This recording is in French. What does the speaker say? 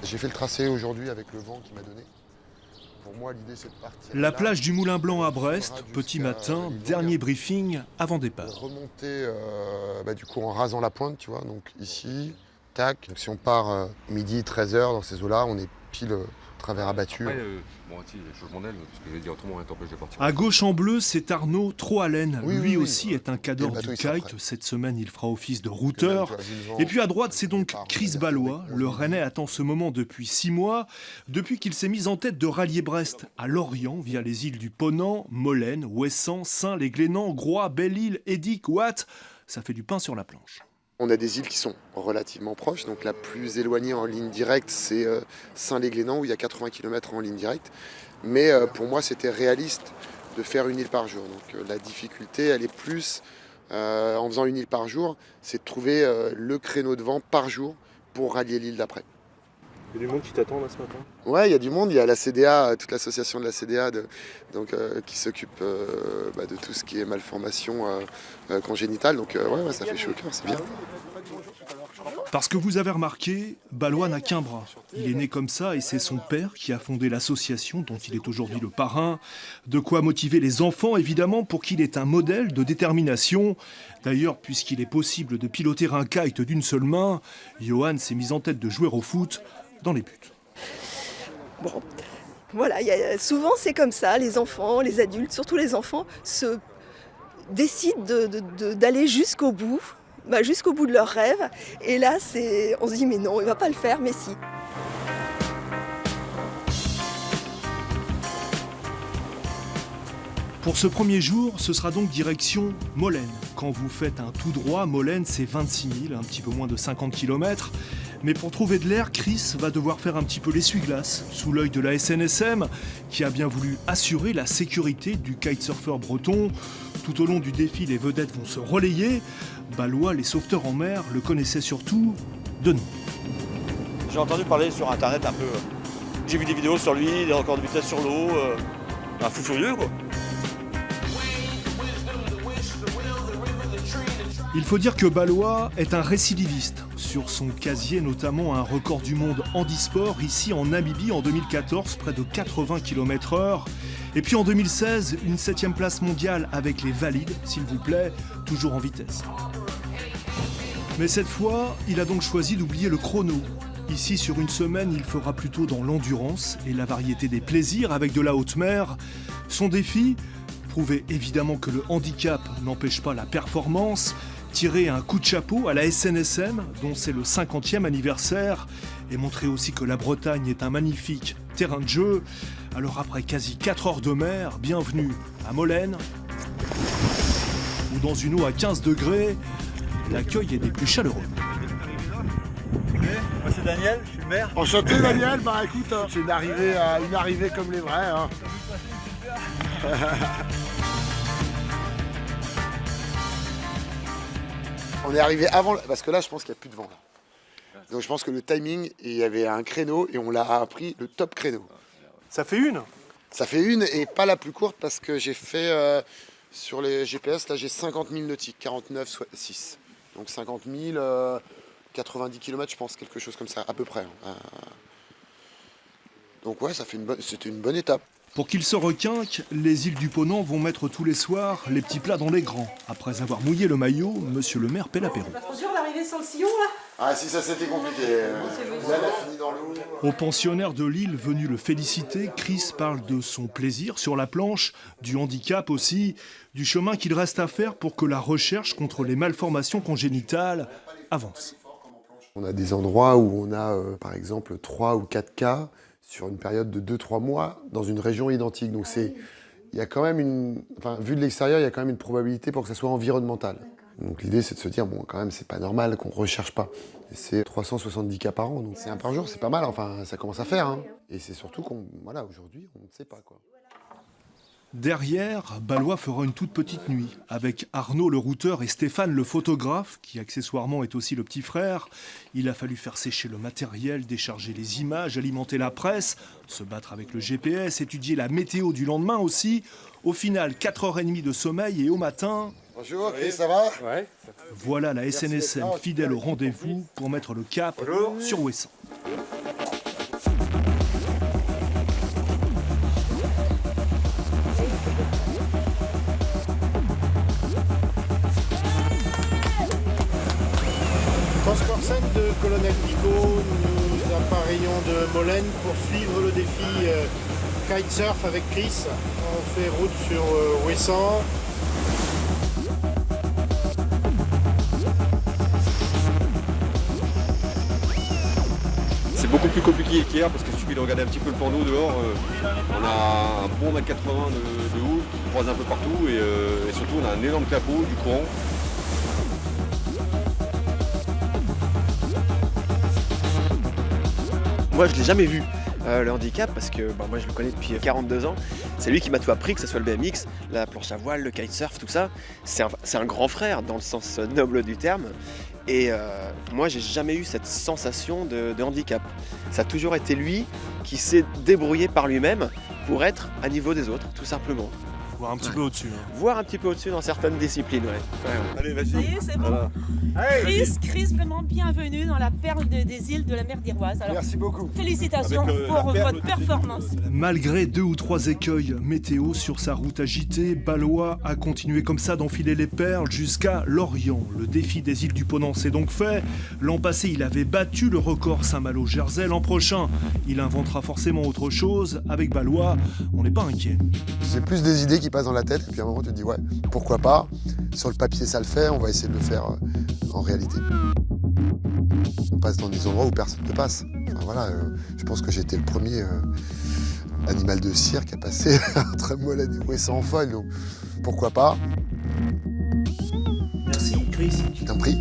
J'ai fait le tracé aujourd'hui avec le vent qu'il m'a donné. Pour moi, l'idée, c'est de partir. La plage du Moulin Blanc à Brest, petit matin, dernier briefing avant départ. Remonter du coup en rasant la pointe, tu vois, donc ici, tac. Donc si on part midi, 13h dans ces eaux-là, on est pile travers abattu. Après, je change mon aile, parce que je vais dire autrement, rien t'empêche de partir. À gauche en bleu, c'est Arnaud Trohalen. Lui aussi est un cadre bateau, du il sera kite. prêt. Cette semaine, il fera office de routeur. Et puis à droite, c'est donc Chris Ballois. Le Rennais attend ce moment depuis 6 mois, depuis qu'il s'est mis en tête de rallier Brest à Lorient via les îles du Ponant, Molène, Ouessant, Saint-les-Glénans, Groix, Belle-Île, Édic, Ouat. Ça fait du pain sur la planche. On a des îles qui sont relativement proches, donc la plus éloignée en ligne directe, c'est Saint-les-Glénans, où il y a 80 km en ligne directe. Mais pour moi, c'était réaliste de faire une île par jour. Donc la difficulté, elle est plus, en faisant une île par jour, c'est de trouver le créneau de vent par jour pour rallier l'île d'après. Il y a du monde qui t'attend là ce matin? Ouais, il y a du monde, il y a la CDA, toute l'association de la CDA qui s'occupe de tout ce qui est malformation congénitale. Donc ouais, ça fait chaud au cœur, c'est bien. Parce que vous avez remarqué, Ballois n'a qu'un bras. Il est né comme ça et c'est son père qui a fondé l'association dont il est aujourd'hui le parrain. De quoi motiver les enfants, évidemment, pour qu'il ait un modèle de détermination. D'ailleurs, puisqu'il est possible de piloter un kite d'une seule main, Johan s'est mis en tête de jouer au foot dans les buts. Bon, voilà, souvent c'est comme ça, les enfants, les adultes, surtout les enfants, se décident d'aller jusqu'au bout de leurs rêves. Et là, on se dit, mais non, il ne va pas le faire, mais si. Pour ce premier jour, ce sera donc direction Molène. Quand vous faites un tout droit, Molène, c'est 26 000, un petit peu moins de 50 km. Mais pour trouver de l'air, Chris va devoir faire un petit peu l'essuie-glace, sous l'œil de la SNSM, qui a bien voulu assurer la sécurité du kitesurfer breton. Tout au long du défi, les vedettes vont se relayer. Ballois, les sauveteurs en mer, le connaissaient surtout de nom. J'ai entendu parler sur internet un peu. J'ai vu des vidéos sur lui, des records de vitesse sur l'eau. Un fou furieux quoi. Il faut dire que Ballois est un récidiviste. Sur son casier, notamment un record du monde handisport, ici en Namibie en 2014, près de 80 km/h. Et puis en 2016, une 7e place mondiale avec les valides, s'il vous plaît, toujours en vitesse. Mais cette fois, il a donc choisi d'oublier le chrono. Ici, sur une semaine, il fera plutôt dans l'endurance et la variété des plaisirs avec de la haute mer. Son défi, prouver évidemment que le handicap n'empêche pas la performance, tirer un coup de chapeau à la SNSM, dont c'est le 50e anniversaire, et montrer aussi que la Bretagne est un magnifique terrain de jeu. Alors après quasi 4 heures de mer, bienvenue à Molène, où dans une eau à 15 degrés, l'accueil est des plus chaleureux. Moi c'est Daniel, je suis le maire. Enchanté Daniel, écoute, c'est une arrivée comme les vrais. Hein. On est arrivé avant, parce que là, je pense qu'il n'y a plus de vent. Là. Donc je pense que le timing, il y avait un créneau et on l'a pris le top créneau. Ça fait une? Ça fait une et pas la plus courte parce que j'ai fait sur les GPS, là j'ai 50 000 nautiques, 49,6. Donc 50 000, 90 km, je pense, quelque chose comme ça, à peu près. Donc ouais, c'était une bonne étape. Pour qu'il se requinque, les îles du Ponant vont mettre tous les soirs les petits plats dans les grands. Après avoir mouillé le maillot, monsieur le maire paie l'apéro. Attention d'arriver sans le sillon là. Ah si, ça c'était compliqué. Là, elle a fini dans l'eau. Au pensionnaire de Lille venu le féliciter, Chris parle de son plaisir sur la planche, du handicap aussi, du chemin qu'il reste à faire pour que la recherche contre les malformations congénitales avance. On a des endroits où on a par exemple 3 ou 4 cas sur une période de 2-3 mois dans une région identique. Donc il y a quand même vu de l'extérieur, il y a quand même une probabilité pour que ça soit environnemental. Donc l'idée c'est de se dire, bon quand même c'est pas normal qu'on recherche pas. Et c'est 370 cas par an, donc c'est un par jour, c'est pas mal, enfin ça commence à faire. Hein. Et c'est surtout aujourd'hui on ne sait pas quoi. Derrière, Ballois fera une toute petite nuit, avec Arnaud le routeur et Stéphane le photographe, qui accessoirement est aussi le petit frère. Il a fallu faire sécher le matériel, décharger les images, alimenter la presse, se battre avec le GPS, étudier la météo du lendemain aussi. Au final, 4h30 de sommeil et au matin... Bonjour, Chris, ça va? Ouais. Voilà la SNSM fidèle au rendez-vous pour mettre le cap sur Ouessant. colonel Picot, nous appareillons de Molène pour suivre le défi kitesurf avec Chris. On fait route sur Ouessant. C'est beaucoup plus compliqué qu'hier parce qu'il suffit de regarder un petit peu le plan d'eau dehors. On a un bon 1,80 m de haut qui croise un peu partout et surtout on a un énorme capot du courant. Moi je l'ai jamais vu le handicap parce que moi je le connais depuis 42 ans. C'est lui qui m'a tout appris, que ce soit le BMX, la planche à voile, le kitesurf, tout ça. C'est un grand frère dans le sens noble du terme. Et moi j'ai jamais eu cette sensation de handicap. Ça a toujours été lui qui s'est débrouillé par lui-même pour être à niveau des autres, tout simplement. Voir un petit peu au-dessus. Voire un petit peu au-dessus dans certaines disciplines, ouais. Allez, vas-y. Ça y est, c'est bon. Voilà. Chris, vraiment bienvenue dans la perle des îles de la mer d'Iroise. Alors, Merci beaucoup. félicitations Avec, pour la perle votre des performance. Malgré 2 ou 3 écueils météo sur sa route agitée, Ballois a continué comme ça d'enfiler les perles jusqu'à Lorient. Le défi des îles du Ponant est donc fait. L'an passé, il avait battu le record Saint-Malo-Jersey. L'an prochain, il inventera forcément autre chose. Avec Ballois, on n'est pas inquiet. J'ai plus des idées qui passent dans la tête, et puis à un moment tu te dis ouais, pourquoi pas, sur le papier ça le fait, on va essayer de le faire en réalité. On passe dans des endroits où personne ne passe. Enfin, voilà, je pense que j'étais le premier animal de cirque à passer entre Molène et Ouessant en folle, donc pourquoi pas. Merci Chris. Je t'en prie.